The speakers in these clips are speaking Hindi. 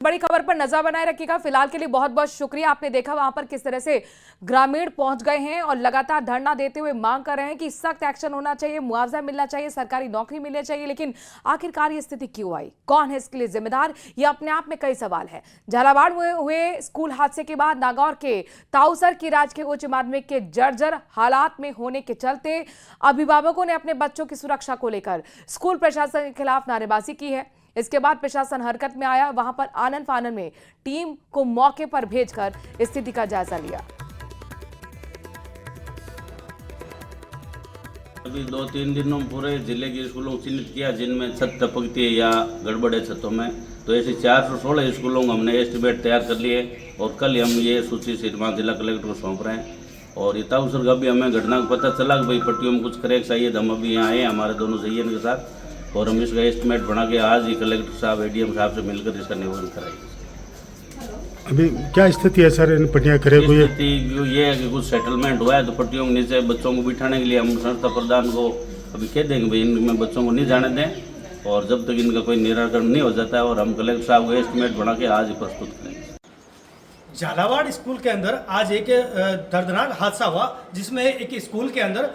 बड़ी खबर पर नजर बनाए रखिएगा। फिलहाल के लिए बहुत बहुत शुक्रिया। आपने देखा वहां पर किस तरह से ग्रामीण पहुंच गए हैं और लगातार धरना देते हुए मांग कर रहे हैं कि सख्त एक्शन होना चाहिए, मुआवजा मिलना चाहिए, सरकारी नौकरी मिलनी चाहिए। लेकिन आखिरकार ये स्थिति क्यों आई, कौन है इसके लिए जिम्मेदार, ये अपने आप में कई सवाल है। झालावाड़ में हुए स्कूल हादसे के बाद नागौर के ताऊसर की राजकीय उच्च माध्यमिक के जर्जर हालात में होने के चलते अभिभावकों ने अपने बच्चों की सुरक्षा को लेकर स्कूल प्रशासन के खिलाफ नारेबाजी की है। इसके बाद प्रशासन हरकत में आया, वहां पर आनन फानन में टीम को मौके पर भेजकर स्थिति का जायजा लिया। अभी 2-3 दिनों में पूरे जिले के स्कूलों को चिन्हित किया जिनमें छत टपकती है या गड़बड़ है छतों में। तो ऐसे 416 स्कूलों को हमने एस्टिमेट तैयार कर लिए और कल हम ये सूची सिरमा जिला कलेक्टर को सौंप रहे हैं। और ये ताऊसर का भी हमें घटना को पता चला कि भाई पट्टियों में कुछ क्रैक्स आई है। हम अभी यहाँ आए हमारे दोनों सैयन के साथ और हम इसका एस्टिमेट बना के आज ही कलेक्टर साहब एडीएम साहब से मिलकर इसका निवारण कराएंगे। अभी क्या स्थिति है सर इन पट्टियाँ करे हुए? स्थिति ये है कि कुछ सेटलमेंट हुआ है तो पट्टियों के नीचे बच्चों को बिठाने के लिए हम संस्था प्रधान को अभी कह देंगे भाई इनमें बच्चों को नहीं जाने दें और जब तक इनका कोई निराकरण नहीं हो जाता है और हम कलेक्टर साहब को एस्टिमेट बना के आज ही प्रस्तुत करेंगे। झालावाड़ स्कूल के अंदर आज एक दर्दनाक हादसा हुआ जिसमें एक स्कूल के अंदर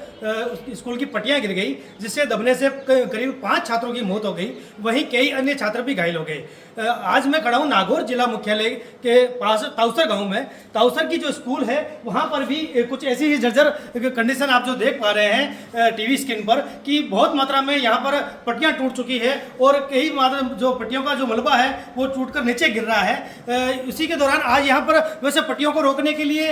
स्कूल की पट्टियां गिर गई जिससे दबने से करीब 5 छात्रों की मौत हो गई। वहीं कई अन्य छात्र भी घायल हो गए। आज मैं खड़ा हूं नागौर जिला मुख्यालय के पास ताऊसर गांव में। ताऊसर की जो स्कूल है वहां पर भी कुछ ऐसी ही जर्जर कंडीशन आप जो देख पा रहे हैं टीवी स्क्रीन पर कि बहुत मात्रा में यहाँ पर पट्टियां टूट चुकी है और कई मात्रा जो पट्टियों का जो मलबा है वो टूटकर नीचे गिर रहा है। इसी के दौरान आज यहाँ पर वैसे पट्टियों को रोकने के लिए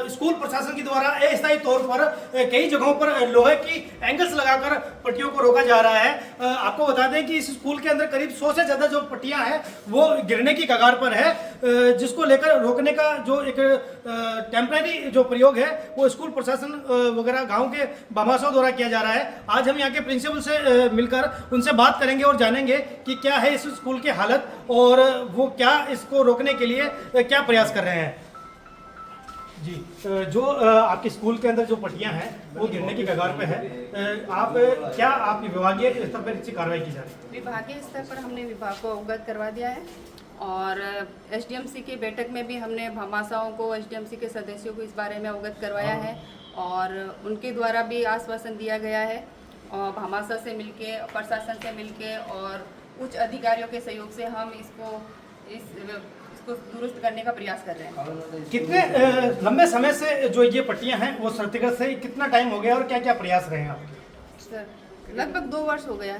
स्कूल प्रशासन के द्वारा अस्थायी तौर पर कई जगहों पर लोहे की एंगल्स लगाकर पट्टियों को रोका जा रहा है। आपको बता दें कि इस स्कूल के अंदर करीब 100 से ज्यादा जो पट्टियां हैं वो गिरने की कगार पर है, जिसको लेकर रोकने का जो एक टेम्परेरी जो प्रयोग है वो स्कूल प्रशासन वगैरह गांव के भामाशाहों द्वारा किया जा रहा है। आज हम यहाँ के प्रिंसिपल से मिलकर उनसे बात करेंगे और जानेंगे कि क्या है इस स्कूल की हालत और वो क्या इसको रोकने के लिए क्या प्रयास कर रहे हैं। जी, जो आपके स्कूल के अंदर जो पट्टियां हैं वो गिरने की कगार पे है, आप क्या आपकी विभागीय स्तर पर इसकी कार्रवाई की जा रही है? विभागीय स्तर पर हमने विभाग को अवगत करवा दिया है और एसडीएमसी की बैठक में भी हमने भामाशाहों को, एसडीएमसी के सदस्यों को इस बारे में अवगत करवाया है और उनके द्वारा भी आश्वासन दिया गया है और भामाशाह से मिलके, प्रशासन से मिलके और उच्च अधिकारियों के सहयोग से हम इसको दुरुस्त करने का प्रयास कर रहे हैं। कितने लंबे समय से जो ये पट्टियां हैं वो क्षतिग्रस्त से कितना टाइम हो गया और क्या क्या प्रयास रहे हैं आपके? सर लगभग 2 वर्ष हो गया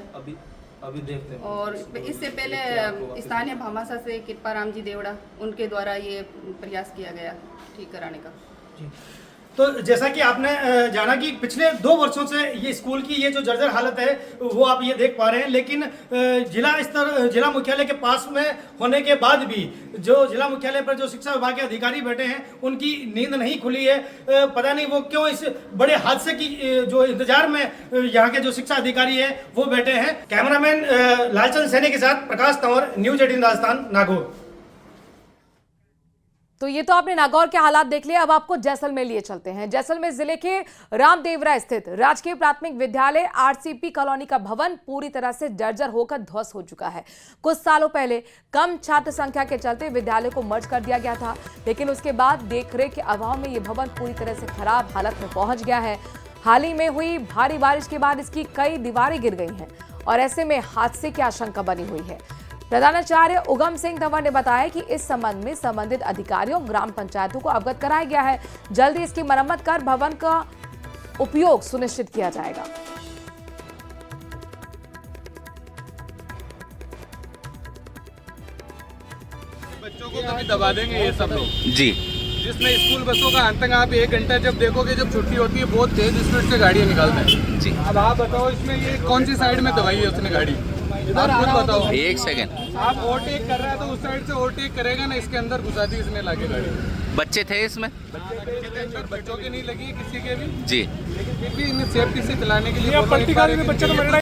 अभी देखते हैं। और इससे पहले स्थानीय भामाशाह से कृपाराम जी देवड़ा उनके द्वारा ये प्रयास किया गया ठीक कराने का। जी, तो जैसा कि आपने जाना कि पिछले 2 वर्षों से ये स्कूल की ये जो जर्जर हालत है वो आप ये देख पा रहे हैं, लेकिन जिला मुख्यालय के पास में होने के बाद भी जो जिला मुख्यालय पर जो शिक्षा विभाग के अधिकारी बैठे हैं उनकी नींद नहीं खुली है। पता नहीं वो क्यों इस बड़े हादसे की जो इंतजार में यहाँ के जो शिक्षा अधिकारी है वो बैठे हैं। कैमरामैन लालचंद सैनी के साथ प्रकाश तंवर, न्यूज 18 राजस्थान, नागौर। तो ये तो आपने नागौर के हालात देख लिए। अब आपको जैसलमेर लिए चलते हैं। जैसलमेर जिले के रामदेवरा स्थित राजकीय प्राथमिक विद्यालय आरसीपी कॉलोनी का भवन पूरी तरह से जर्जर होकर ध्वस्त हो चुका है। कुछ सालों पहले कम छात्र संख्या के चलते विद्यालय को मर्ज कर दिया गया था, लेकिन उसके बाद देखरेख के अभाव में यह भवन पूरी तरह से खराब हालत में पहुंच गया है। हाल ही में हुई भारी बारिश के बाद इसकी कई दीवारें गिर गई हैं और ऐसे में हादसे की आशंका बनी हुई है। प्रधानाचार्य उगम सिंह तंवर ने बताया कि इस संबंध में संबंधित अधिकारियों, ग्राम पंचायतों को अवगत कराया गया है। जल्द ही इसकी मरम्मत कर भवन का उपयोग सुनिश्चित किया जाएगा। बच्चों को कभी दबा देंगे ये सब लोग जी, जिसमें स्कूल बसों का अंत आप 1 घंटा जब देखोगे, जब छुट्टी होती है बहुत तेज स्पीड से गाड़ियाँ निकालते हैं जी। अब आप बताओ इसमें ये कौन सी साइड में दबाई है उसने गाड़ी, आप खुद बताओ। 1 सेकंड, आप ओवरटेक कर रहा है तो उस साइड से ओवरटेक करेगा ना, इसके अंदर घुसा दी इसने लाके गाड़ी। बच्चे थे इसमें? बच्चों के नहीं लगी किसी के भी जी, लेकिन फिर भी इन्हें सेफ्टी से चलाने के लिए पलटी बच्चे तो